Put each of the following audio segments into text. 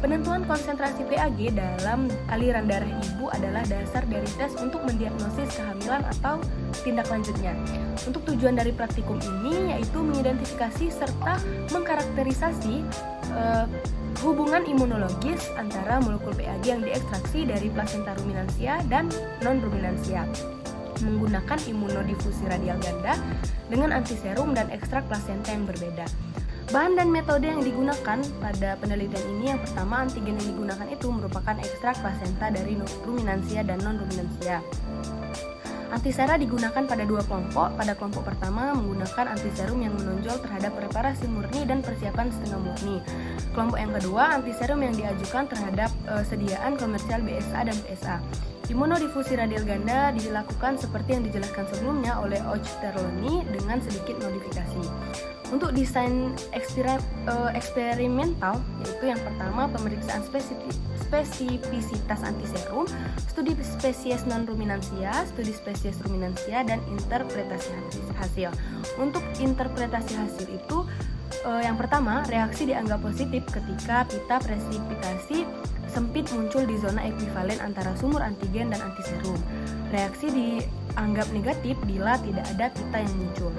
Penentuan konsentrasi PAG dalam aliran darah ibu adalah dasar dari tes untuk mendiagnosis kehamilan atau tindak lanjutnya. Untuk tujuan dari praktikum ini yaitu mengidentifikasi serta mengkarakterisasi hubungan imunologis antara molekul PAG yang diekstraksi dari plasenta ruminansia dan non-ruminansia menggunakan imunodifusi radial ganda dengan antiserum dan ekstrak plasenta yang berbeda. Bahan dan metode yang digunakan pada penelitian ini, yang pertama, antigen yang digunakan itu merupakan ekstrak plasenta dari ruminansia dan non-ruminansia. Antisera digunakan pada dua kelompok. Pada kelompok pertama menggunakan antiserum yang menonjol terhadap preparasi murni dan persiapan setengah murni. Kelompok yang kedua, antiserum yang diajukan terhadap sediaan komersial BSA dan PSA. Imunodifusi radial ganda dilakukan seperti yang dijelaskan sebelumnya oleh Ochterlony dengan sedikit modifikasi. Untuk desain eksperimental, yaitu yang pertama pemeriksaan spesifisitas antiserum, studi spesies non-ruminansia, studi spesies ruminansia, dan interpretasi hasil. Untuk interpretasi hasil itu, yang pertama, reaksi dianggap positif ketika pita presipitasi sempit muncul di zona ekuivalen antara sumur antigen dan antiserum. Reaksi dianggap negatif bila tidak ada pita yang muncul.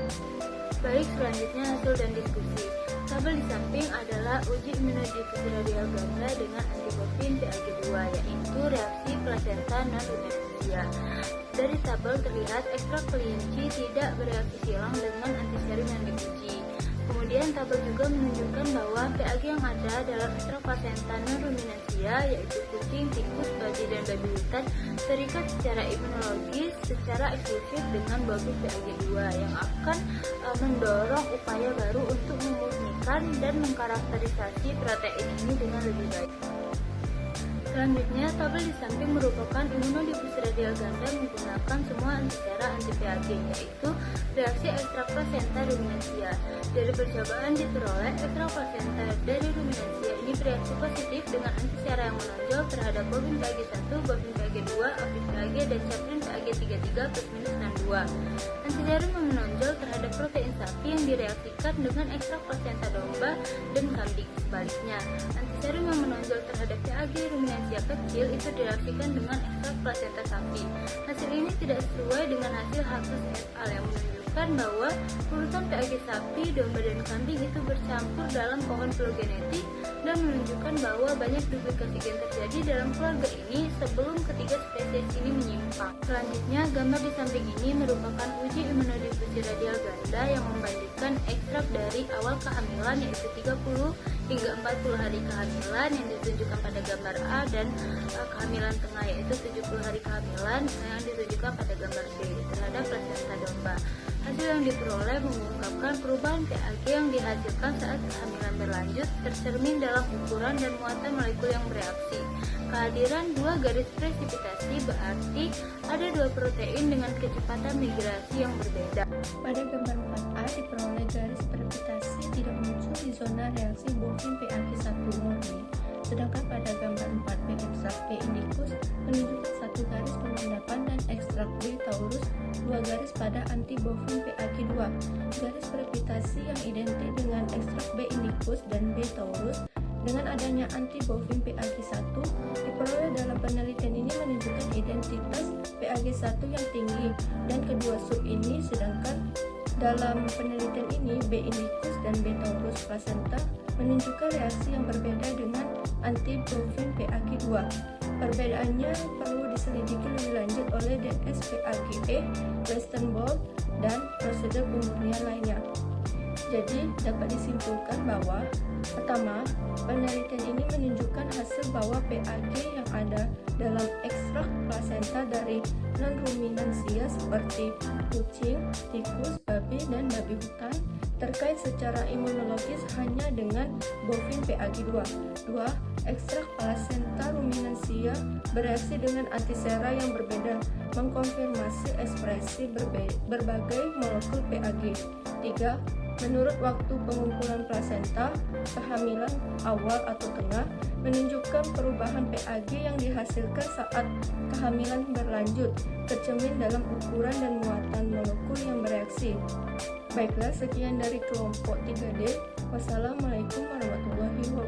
Baik, selanjutnya hasil dan diskusi. Tabel di samping adalah uji imunodifusi radial ganda dengan antibofin PAG2, yaitu reaksi plasenta non-ruminansia. Dari tabel terlihat ekstrak kelinci tidak bereaksi silang dengan antiserum yang diuji. Kemudian tabel juga menunjukkan bahwa PAG yang ada dalam ekstrak plasenta non-ruminansia, yaitu kucing, tikus, babi, dan babi hutan, terikat secara imunologis secara eksklusif dengan bofin PAG2 yang akan mendorong upaya baru untuk memurnikan dan mengkarakterisasi protein ini dengan lebih baik. Selanjutnya, tabel di samping merupakan imunodifusi radial ganda menggunakan semua antisera anti-PAG, yaitu reaksi ekstrak plasenta ruminansia. Dari percobaan diperoleh ekstrak plasenta dari ruminansia ini bereaksi positif dengan antisera yang menonjol terhadap bofin PAG1, bofin PAG2, apis PAG, dan caprin PAG33 plus minus 62. Antiserum yang menonjol terhadap protein sapi yang direaksikan dengan ekstrak plasenta domba dan kambing. Sebaliknya, antiserum yang menonjol terhadap PAG ruminansia kecil itu direaksikan dengan ekstrak plasenta sapi. Hasil ini tidak sesuai dengan hasil Hakus et al. Yang menunjukkan bahwa urutan PAG sapi, domba, dan kambing itu bercampur dalam pohon filogenetik dan menunjukkan bahwa banyak duplikasi gen terjadi dalam keluarga ini sebelum ketiga spesies ini menyimpang. Selanjutnya, gambar di samping ini merupakan uji imunodifusi radial ganda yang membandingkan ekstrak dari awal kehamilan, yaitu 30 hingga 40 hari kehamilan yang ditunjukkan pada gambar A, dan kehamilan tengah, yaitu 70 hari kehamilan yang ditunjukkan pada gambar B terhadap plasenta domba. Hasil yang diperoleh mengungkapkan perubahan PAG yang dihasilkan saat kehamilan berlanjut tercermin dalam ukuran dan muatan molekul yang bereaksi. Kehadiran dua garis presipitasi berarti ada dua protein dengan kecepatan migrasi yang berbeda. Pada gambar 4A diperoleh garis presipitasi tidak muncul di zona reaksi bofin PAG1 murni, sedangkan pada gambar 4B ekstrak B indicus menunjukkan satu garis pengendapan dan ekstrak B taurus, dua garis pada anti-bofin PAG2. Garis presipitasi yang identik dengan ekstrak B indicus dan B taurus dengan adanya anti-bofin PAG1 diperoleh dalam penelitian ini menunjukkan identitas PAG1 yang tinggi dan kedua sub ini, sedangkan dalam penelitian ini B indicus dan B taurus placenta menunjukkan reaksi yang berbeda dengan anti-bofin PAG2. Perbedaannya perlu diselidiki lebih lanjut oleh DSPAGE, Western blot, dan prosedur pemurnian lainnya. Jadi, dapat disimpulkan bahwa pertama, penelitian ini menunjukkan hasil bahwa PAG yang ada dalam ekstrak plasenta dari non-ruminansia seperti kucing, tikus, babi, dan babi hutan terkait secara imunologis hanya dengan bofin PAG2. 2. Ekstrak plasenta ruminansia bereaksi dengan antisera yang berbeda, mengkonfirmasi ekspresi berbagai molekul PAG. 3. Menurut waktu pengumpulan plasenta, kehamilan awal atau tengah menunjukkan perubahan PAG yang dihasilkan saat kehamilan berlanjut, tercermin dalam ukuran dan muatan molekul yang bereaksi. Baiklah, sekian dari kelompok 3D. Wassalamualaikum warahmatullahi wabarakatuh.